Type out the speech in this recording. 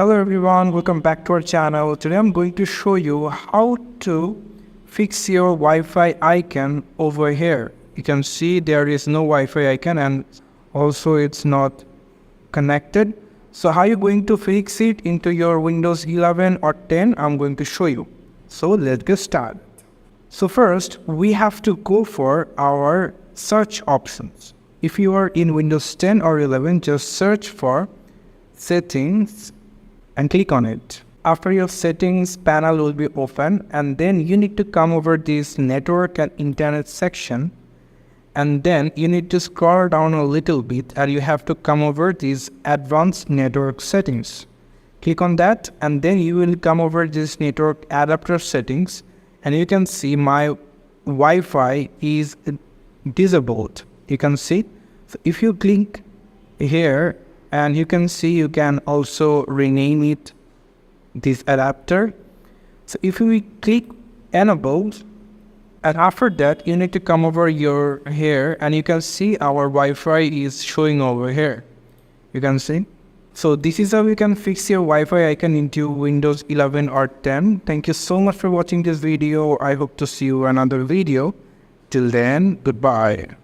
Hello everyone, welcome back to our channel. Today I'm going to show you how to fix your Wi-Fi icon over here. You can see there is no Wi-Fi icon and also it's not connected. So how you going to fix it into your Windows 11 or 10? I'm going to show you. So let's get started. So first we have to go for our search options. If you are in Windows 10 or 11, just search for settings and click on it. After your settings panel will be open, and then you need to come over this network and internet section, and then you need to scroll down a little bit and you have to come over these advanced network settings. Click on that and then you will come over this network adapter settings, and you can see my Wi-Fi is disabled. You can see, so if you click here, and you can see you can also rename it this adapter. So if we click enable, and after that you need to come over here and you can see our Wi-Fi is showing over here. You can see. So this is how you can fix your Wi-Fi icon into Windows 11 or 10. Thank you so much for watching this video. I hope to see you in another video. Till then, goodbye.